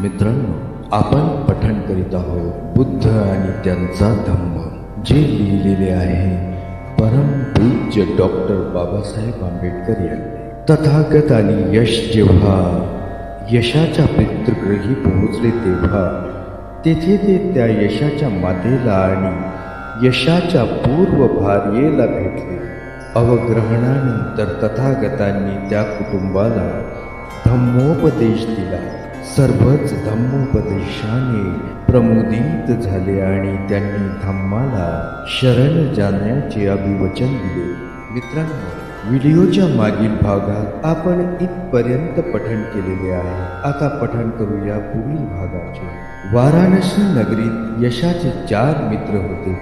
मित्रांनो, आपण पठण करीत आहोत बुद्ध आणि त्यांचा धम्म, जे लिहिलेले आहे परमपूज्य डॉक्टर बाबासाहेब आंबेडकर यांनी. तथागत आणि यश जेव्हा यशाच्या पितृगृही पोहोचले तेव्हा तेथे ते त्या यशाच्या मातेला आणि यशाच्या पूर्व भार्येला भेटले. अवग्रहणानंतर तथागतांनी त्या कुटुंबाला धम्मोपदेश दिला. सर्वच धम्मोपदेशाने प्रमुदित झाले आणि त्यांनी धम्माला शरण जाण्याचे अभिवचन दिले. मित्रांनो, व्हिडिओच्या मागील भागात आपण इथपर्यंत पठण केलेले आहे. आता पठण करूया पुढील भागाचे. वाराणसी नगरीत यशाचे 4 मित्र होते.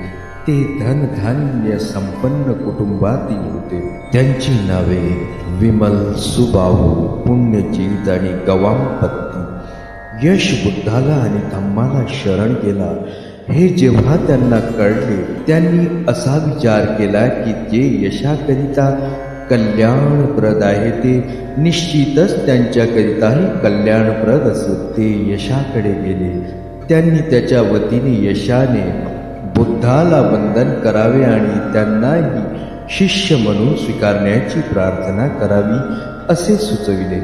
ते धनधान्य संपन्न कुटुंबातील होते. त्यांची नावे विमल, सुबाहू, पुण्यजीत आणि गवामपत्ती. यश बुद्धाला आणि धम्माला शरण गेला हे जेव्हा त्यांना कळले, त्यांनी असा विचार केला की जे यशाकरिता कल्याणप्रद आहे ते निश्चितच त्यांच्याकरिताही कल्याणप्रद असेल. ते यशाकडे गेले. त्यांनी त्याच्या वतीने यशाने बुद्धाला वंदन करावे आणि त्यांनाही शिष्य म्हणून स्वीकारण्याची प्रार्थना करावी असे सुचविले.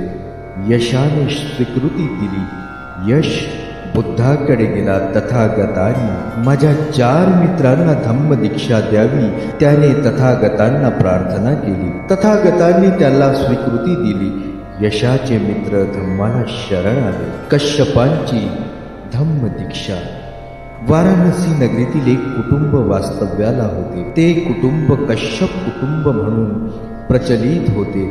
यशाने स्वीकृती दिली. यश बुद्धाकडे गेला. तथागतांनी माझ्या 4 मित्रांना धम्म दीक्षा द्यावी, त्याने तथागतांना प्रार्थना केली. तथागतांनी त्याला स्वीकृती दिली. यशाचे मित्र धम्माला शरण आले. कश्यपांची धम्म दीक्षा. वाराणसी नगरीतील एक कुटुंब वास्तव्याला होते. ते कुटुंब कश्यप कुटुंब म्हणून प्रचलित होते.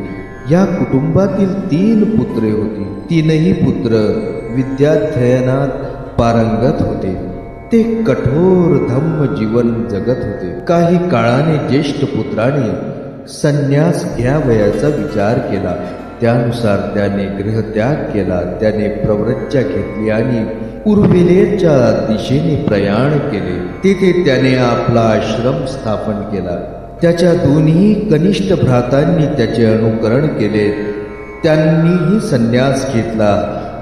या कुटुंबातील 3 पुत्रे होती. 3ही पुत्र विद्याध्ययनात पारंगत होते. ते कठोर धम्म जीवन जगत होते. काही काळाने ज्येष्ठ पुत्राने संन्यास घ्यावयाचा विचार केला. त्यानुसार त्याने गृहत्याग केला. त्याने प्रव्रज्या घेतली आणि उर्वेलेच्या दिशेने प्रयाण केले. तेथे त्याने आपला आश्रम स्थापन केला. त्याच्या 2ही कनिष्ठ भ्रातांनी त्याचे अनुकरण केले. त्यांनीही संन्यास घेतला.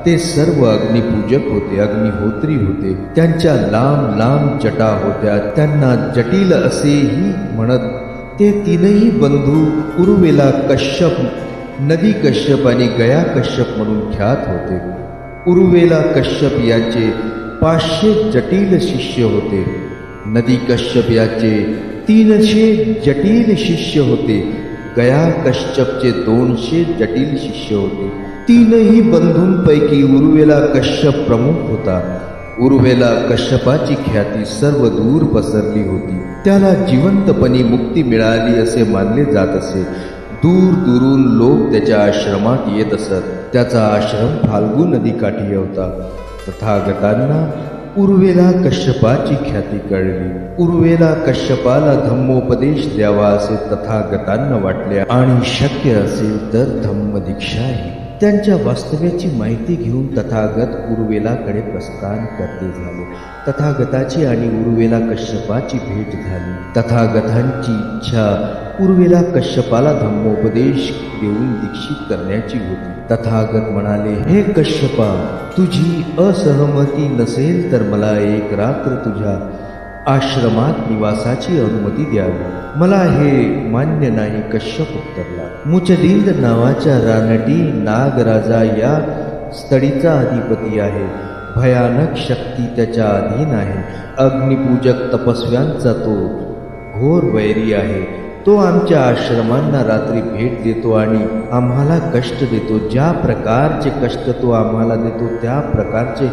ते सर्व अग्निपूजक होते, अग्निहोत्री होते. त्यांच्या लांब लांब जटा होत्या. त्यांना जटिल असेही म्हणत. ते 3ही बंधू उर्वेला कश्यप, नदी कश्यप आणि गया कश्यप म्हणून ख्यात होते. उर्वेला कश्यप याचे 500 जटिल शिष्य होते. नदी कश्यप याचे 300 जटिल शिष्य होते. गया कश्यपचे 200 जटिल शिष्य होते. 3ही बंधूंपैकी उर्वेला कश्यप प्रमुख होता. उर्वेला कश्यपाची ख्याती सर्व दूर पसरली होती. त्याला जिवंतपणी मुक्ती मिळाली असे मानले जात असे. दूर दूरून लोक त्याच्या आश्रमात येत असत. त्याचा आश्रम फाल्गू नदीकाठी होता. तथागतांना उर्वेला कश्यपाची ख्याती कळली. उर्वेला कश्यपाला धम्मोपदेश द्यावा असे तथागतांना वाटले आणि शक्य असेल तर धम्मदीक्षाही. त्यांच्या वास्तव्याची माहिती घेऊन तथागत उर्वेलाकडे प्रस्थान करते झाले. तथागताची आणि उर्वेला कश्यपाची भेट झाली. तथागतांची इच्छा उर्वेला कश्यपाला धम्मोपदेश देऊन दीक्षित करण्याची होती. तथागत म्हणाले, हे कश्यपा, तुझी असहमती नसेल तर मला 1 रात्र तुझ्या आश्रमात निवासाची अनुमती द्यावी. मला हे मान्य नाही. कश्यप उत्तरला. मुचलिंद नावाच्या रानटी नागराजा या स्थळीचा अधिपती आहे. भयानक शक्ती त्याच्या अधीन आहे. अग्निपूजक तपस्व्यांचा तो घोर वैरी आहे. तो आमच्या आश्रमांना रात्री भेट देतो आणि आम्हाला कष्ट देतो. ज्या प्रकारचे कष्ट तो आम्हाला देतो त्या प्रकारचे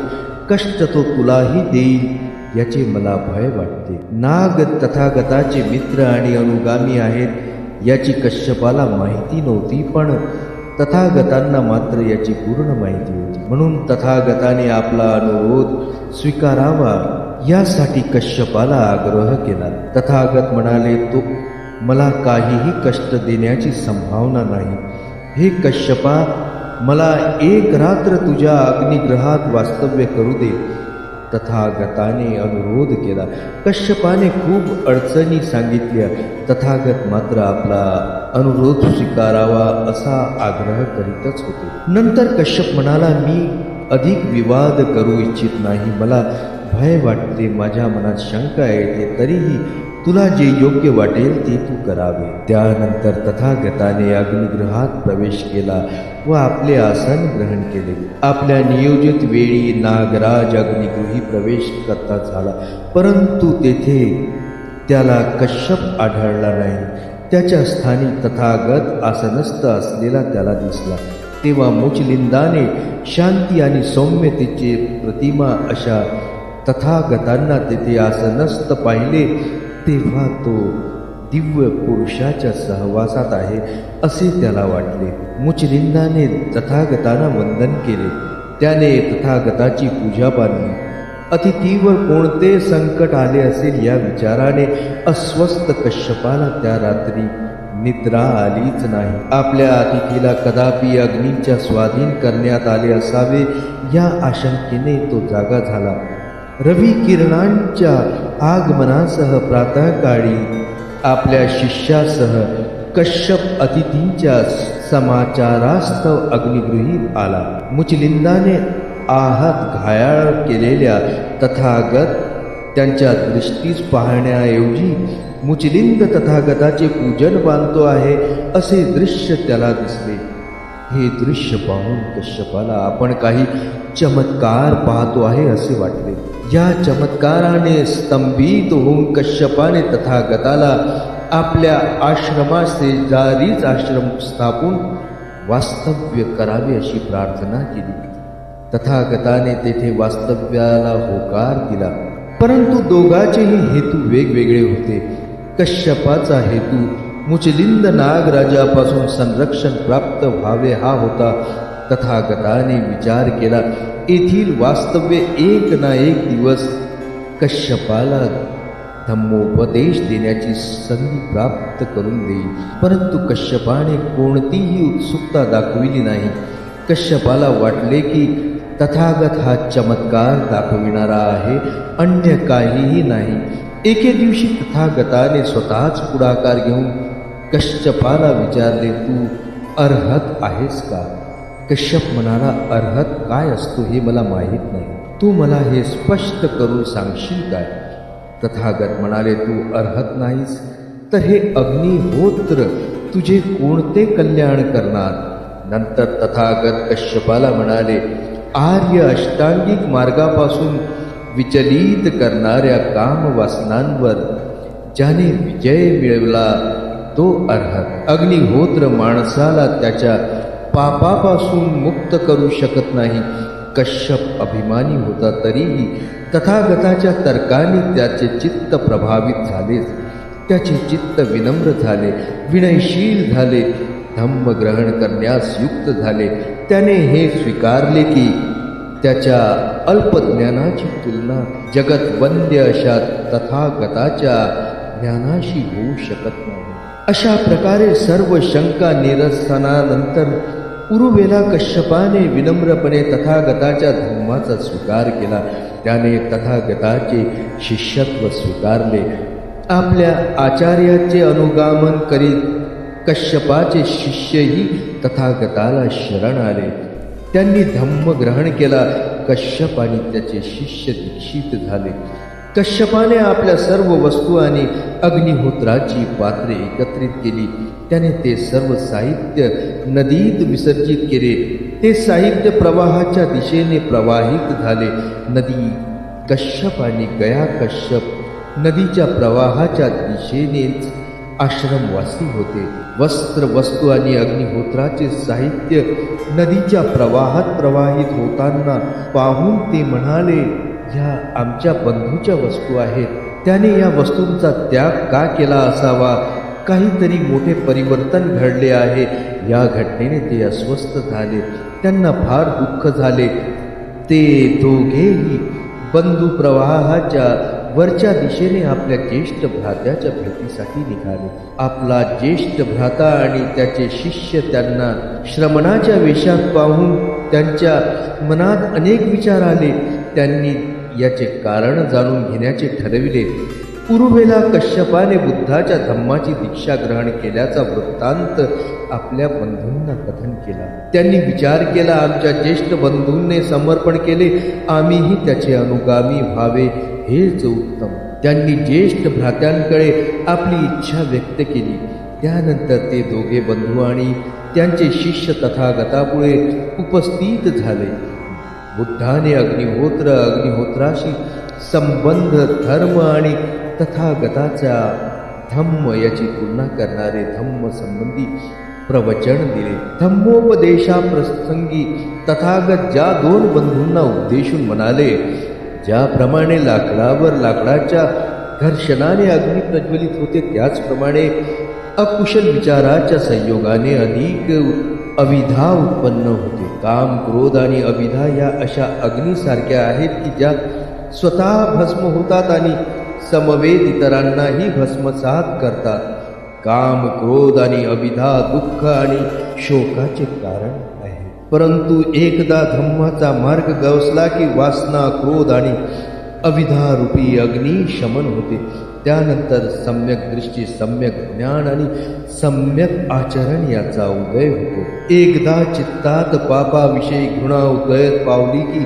कष्ट तो तुलाही देईल याचे मला भय वाटते. नाग तथागताचे मित्र आणि अनुगामी आहेत याची कश्यपाला माहिती नव्हती, पण तथागतांना मात्र याची पूर्ण माहिती होती. म्हणून तथागताने आपला अनुरोध स्वीकारावा यासाठी कश्यपाला आग्रह केला. तथागत म्हणाले, तो मला काहीही कष्ट देण्याची संभावना नाही. हे कश्यपा, मला 1 रात्र तुझ्या अग्निग्रहात वास्तव्य करू दे. तथागताने अनुरोध केला. कश्यपाने खूप अडचणी सांगितल्या. तथागत मात्र आपला अनुरोध स्वीकारावा असा आग्रह करीतच होते. नंतर कश्यप म्हणाला, मी अधिक विवाद करू इच्छित नाही. मला भय वाटते, माझ्या मनात शंका येते, तरीही तुला जे योग्य वाटेल ते तू करावे. त्यानंतर तथागताने अग्निगृहात प्रवेश केला व आपले आसन ग्रहण केले. आपल्या नियोजित वेळी नागराज अग्निगृही प्रवेश करता झाला, परंतु तेथे त्याला कश्यप आढळला नाही. त्याच्या स्थानी तथागत आसनस्थ असलेला त्याला दिसला. तेव्हा मुचलिंदाने शांती आणि सौम्यतेचे प्रतिमा अशा तथागतांना तेथे आसनस्थ पाहिले. तेव्हा तो दिव्य पुरुषाच्या सहवासात आहे असे त्याला वाटले. मुचलिंदाने तथागतांना वंदन केले. त्याने तथागताची पूजा बांधली. अतिथीवर कोणते संकट आले असेल या विचाराने अस्वस्थ कश्यपाला त्या रात्री निद्रा आलीच नाही. आपल्या अतिथीला कदापि अग्नीच्या स्वाधीन करण्यात आले असावे या आशंकेने तो जागा झाला. रवी किरणांच्या आगमनासह प्रातःकाळी आपल्या शिष्यासह कश्यप अतिथींच्या समाचारास्तव अग्निगृहीत आला. मुचलिंदाने आहत घायाळ केलेल्या तथागत त्यांच्या दृष्टीस पाहण्याऐवजी मुचलिंद तथागताचे पूजन बांधतो आहे असे दृश्य त्याला दिसले. हे दृश्य पाहून कश्यपाला आपण काही चमत्कार पाहतो आहे असे वाटले. या चमत्काराने स्तंभित होऊन कश्यपाने तथागताला आपल्या आश्रमाशेजारीच आश्रम स्थापून वास्तव्य करावे अशी प्रार्थना केली. तथागताने तेथे वास्तव्याला होकार दिला, परंतु दोघांचेही हेतू वेगवेगळे होते. कश्यपाचा हेतू मुचलिंद नागराजापासून संरक्षण प्राप्त व्हावे हा होता. तथागताने विचार केला, येथील वास्तव्य एक ना एक दिवस कश्यपाला धम्मोपदेश देण्याची संधी प्राप्त करून देईल. परंतु कश्यपाने कोणतीही उत्सुकता दाखविली नाही. कश्यपाला वाटले की तथागत हा चमत्कार दाखविणारा आहे, अन्य काहीही नाही. एके दिवशी तथागताने स्वतःच पुढाकार घेऊन कश्यपाला विचारले, तू अर्हत आहेस का? कश्यप म्हणाला, अर्हत काय असतो हे मला माहीत नाही. तू मला हे स्पष्ट करून सांगशील काय? तथागत म्हणाले, तू अर्हत नाहीस तर हे अग्निहोत्र तुझे कोणते कल्याण करणार? नंतर तथागत कश्यपाला म्हणाले, आर्य अष्टांगिक मार्गापासून विचलित करणाऱ्या कामवासनांवर ज्याने विजय मिळवला तो अर्हत. अग्निहोत्र माणसाला त्याच्या पापापासून मुक्त करू शकत नाही. कश्यप अभिमानी होता, तरीही तथागताच्या तर्काने त्याचे चित्त प्रभावित झाले. त्याचे चित्त विनम्र झाले, विनयशील झाले, धम्म ग्रहण करण्यास युक्त झाले. त्याने हे स्वीकारले की त्याच्या अल्पज्ञानाची तुलना जगतवंद्य अशा तथागताच्या ज्ञानाशी होऊ शकत नाही. अशा प्रकारे सर्व शंका निरसनानंतर उरुवेला कश्यपाने विनम्रपणे तथागताच्या धम्माचा स्वीकार केला. त्याने तथागताचे शिष्यत्व स्वीकारले. आपल्या आचार्याचे अनुगामन करीत कश्यपाचे शिष्यही तथागताला शरण आले. त्यांनी धम्म ग्रहण केला. कश्यप आणि त्याचे शिष्य दीक्षित झाले. कश्यपाने आपल्या सर्व वस्तू आणि अग्निहोत्राची पात्रे एकत्रित केली. त्याने ते सर्व साहित्य नदीत विसर्जित केले. ते साहित्य प्रवाहाच्या दिशेने प्रवाहित झाले. नदी कश्यप आणि गया कश्यप नदीच्या प्रवाहाच्या दिशेनेच आश्रमवासी होते. वस्त्र, वस्तू आणि अग्निहोत्राचे साहित्य नदीच्या प्रवाहात प्रवाहित होताना पाहून ते म्हणाले, ह्या आमच्या बंधूच्या वस्तू आहेत. त्याने या वस्तूंचा त्याग का केला असावा? काहीतरी मोठे परिवर्तन घडले आहे. या घटनेने ते अस्वस्थ झाले. त्यांना फार दुःख झाले. ते दोघेही बंधू प्रवाहाच्या वरच्या दिशेने आपल्या ज्येष्ठ भ्रात्याच्या भेटीसाठी निघाले. आपला ज्येष्ठ भ्राता आणि त्याचे शिष्य त्यांना श्रमणाच्या वेशात पाहून त्यांच्या मनात अनेक विचार आले. त्यांनी याचे कारण जाणून घेण्याचे ठरविले. उरुवेला कश्यपाने बुद्धाच्या धम्माची दीक्षा ग्रहण केल्याचा वृत्तांत आपल्या बंधूंना कथन केला. त्यांनी विचार केला, आमच्या ज्येष्ठ बंधूंनी समर्पण केले, आम्हीही त्याचे अनुगामी व्हावे हेच उत्तम. त्यांनी ज्येष्ठ भ्रात्यांकडे आपली इच्छा व्यक्त केली. त्यानंतर ते दोघे बंधू आणि त्यांचे शिष्य तथागतापुढे उपस्थित झाले. बुद्धाने अग्निहोत्राशी संबंध, धर्म आणि तथागताचा धम्म याची तुलना करणारे धम्म संबंधी प्रवचन दिले. धम्मोपदेशाप्रसंगी तथागत ज्या दोन बंधूंना उद्देशून म्हणाले, ज्याप्रमाणे लाकडावर लाकडाच्या घर्षणाने अग्नी प्रज्वलित होते, त्याचप्रमाणे अकुशल विचाराच्या संयोगाने अधिक अविधा उत्पन्न होते. काम, क्रोध आणि अविधा या अशा अग्नीसारख्या आहेत की ज्या स्वतः भस्म होतात आणि समवेत इतरांनाही भस्मसात करतात. काम, क्रोध आणि अविधा दुःख आणि शोकाचे कारण आहे. परंतु एकदा धम्माचा मार्ग गवसला की वासना, क्रोध आणि अविधा रूपी अग्नी शमन होते. त्यानंतर सम्यक दृष्टी, सम्यक ज्ञान आणि सम्यक आचरण याचा उदय होतो. एकदा चित्तात पापाविषयी घृणा उदय पावली की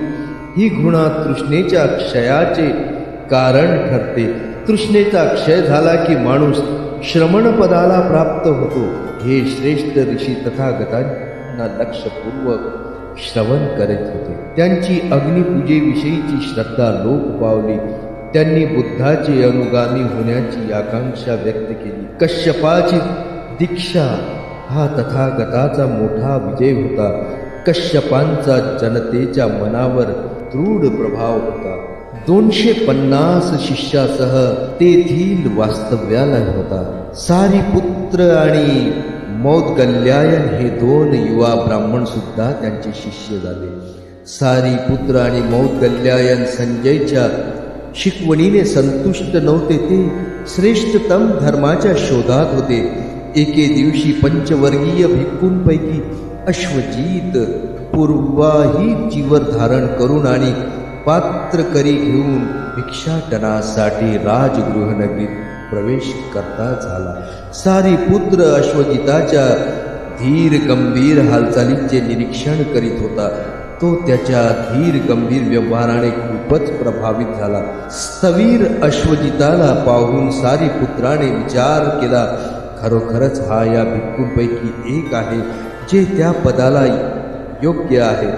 ही घृणा तृष्णेच्या क्षयाचे कारण ठरते. तृष्णेचा क्षय झाला की माणूस श्रमण पदाला प्राप्त होतो. हे श्रेष्ठ ऋषी तथागतांना लक्षपूर्वक श्रवण करत होते. त्यांची अग्निपूजेविषयीची श्रद्धा लोप पावली. त्यांनी बुद्धाचे अनुगामी होण्याची आकांक्षा व्यक्त केली. कश्यपाची दीक्षा हा तथागताचा मोठा विजय होता. कश्यपांचा जनतेच्या मनावर दृढ प्रभाव होता. 250 शिष्यासह तेथील वास्तव्याला होता. सारीपुत्र आणि मौद्गल्यायन हे दोन युवा ब्राह्मण सुद्धा त्यांचे शिष्य झाले. सारीपुत्र आणि मौद्गल्यायन संजयच्या शिकवणीने संतुष्ट नव्हते. ते श्रेष्ठतम धर्माच्या शोधात होते. एके दिवशी पंचवर्गीय भिक्खूंपैकी अश्वजित पूर्वाही जीवर धारण करून आणि पात्रकरी घेऊन भिक्षाटनासाठी राजगृहनगरीत प्रवेश करता झाला. सारीपुत्र अश्वजिताच्या धीर गंभीर हालचालीचे निरीक्षण करीत होता. तो त्याच्या धीर गंभीर व्यवहाराने खूपच प्रभावित झाला. स्थवीर अश्वजिताला पाहून सारीपुत्राने विचार केला, खरोखरच हा या भिक्खूंपैकी एक आहे जे त्या पदाला योग्य आहे.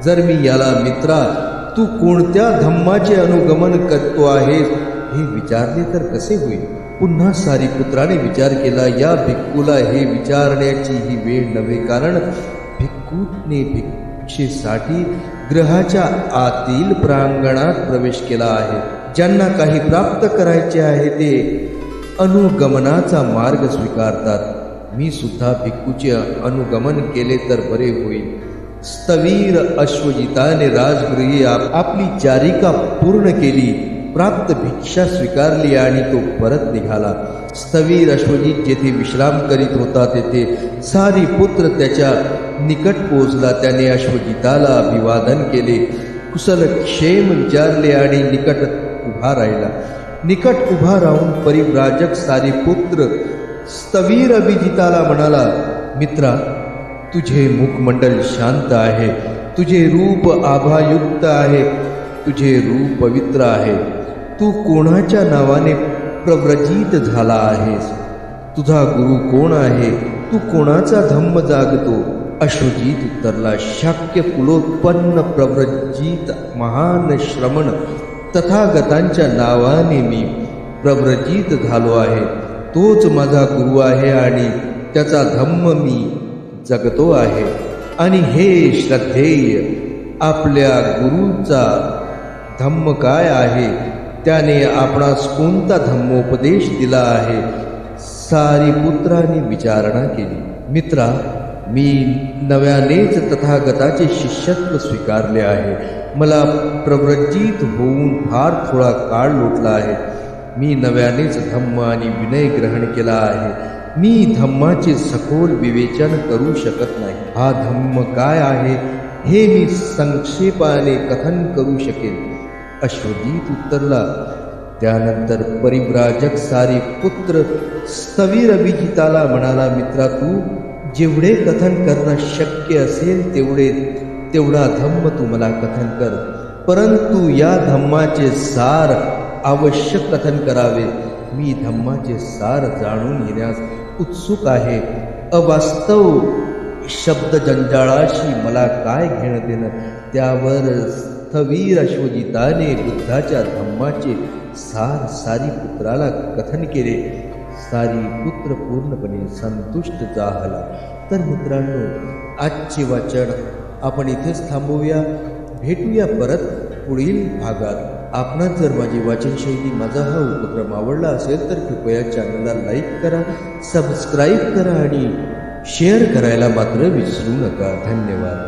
जर मी याला, मित्रा, तू कोणत्या धम्माचे अनुगमन करतो आहेस हे विचारले तर कसे होईल? पुन्हा सारीपुत्राने विचार केला, या भिक्खूला हे विचारण्याची ही वेळ नव्हे, कारण भिक्खूने भिक्षेसाठी ग्रहाच्या आतील प्रांगणात प्रवेश केला आहे. ज्यांना काही प्राप्त करायचे आहे ते अनुगमनाचा मार्ग स्वीकारतात. मी सुद्धा भिक्खूचे अनुगमन केले तर बरे होईल. स्थवीर अश्वजिताने राजगृही आपली चारिका पूर्ण केली, प्राप्त भिक्षा स्वीकारली आणि तो परत निघाला. स्थवीर अश्वजित जेथे विश्राम करीत होता तेथे सारीपुत्र त्याच्या निकट पोहोचला. त्याने अश्वजिताला अभिवादन केले, कुशलक्षेम विचारले आणि निकट उभा राहिला. निकट उभा राहून परिव्राजक सारीपुत्र स्थवीर अभिजिताला म्हणाला, मित्रा, तुझे मुखमंडल शांत आहे, तुझे रूप आभायुक्त आहे, तुझे रूप पवित्र आहे. तू कोणाच्या नावाने प्रव्रजित झाला आहेस? तुझा गुरु कोण आहे? तू कोणाचा धम्म जागतो? अश्वजित उत्तरला, शाक्य कुलोत्पन्न प्रव्रजित महान श्रमण तथागतांच्या नावाने मी प्रव्रजित झालो आहे. तोच माझा गुरु आहे आणि त्याचा धम्म मी जगतो आहे. आणि हे श्रद्धेय, आपल्या गुरुचा धम्म काय आहे? त्याने आपणास कोणता धम्मोपदेश दिला आहे? सारीपुत्राने विचारणा केली. मित्रा, मी नव्यानेच तथागताचे शिष्यत्व स्वीकारले आहे. मला प्रव्रजित होऊन फार थोडा काळ लोटला आहे. मी नव्यानेच धम्म आणि विनय ग्रहण केला आहे. मी धम्माचे सखोल विवेचन करू शकत नाही. हा धम्म काय आहे हे मी संक्षेपाने कथन करू शकेन. अश्वजित उत्तरला. त्यानंतर परिव्राजक सारीपुत्र स्थवीर अभिजिताला म्हणाला, मित्रा, तू जेवढे कथन करणं शक्य असेल तेवढा धम्म तू मला कथन कर, परंतु या धम्माचे सार आवश्यक कथन करावे. मी धम्माचे सार जाणून घेण्यास उत्सुक आहे. अवास्तव शब्द जंजाळाशी मला काय घेणं देणं. त्यावर स्थवीर अश्वजिताने बुद्धाच्या धम्माचे सार सारीपुत्राला कथन केले. सारीपुत्र पूर्णपणे संतुष्ट झाला. तर मित्रांनो, आजचे वाचन आपण इथेच थांबवूया. भेटूया परत पुढील भागात. आपणास जर माझी वाचनशैली, माझा हा उपक्रम आवडला असेल तर कृपया चॅनलला लाईक करा, सबस्क्राईब करा आणि शेअर करायला मात्र विसरू नका. धन्यवाद.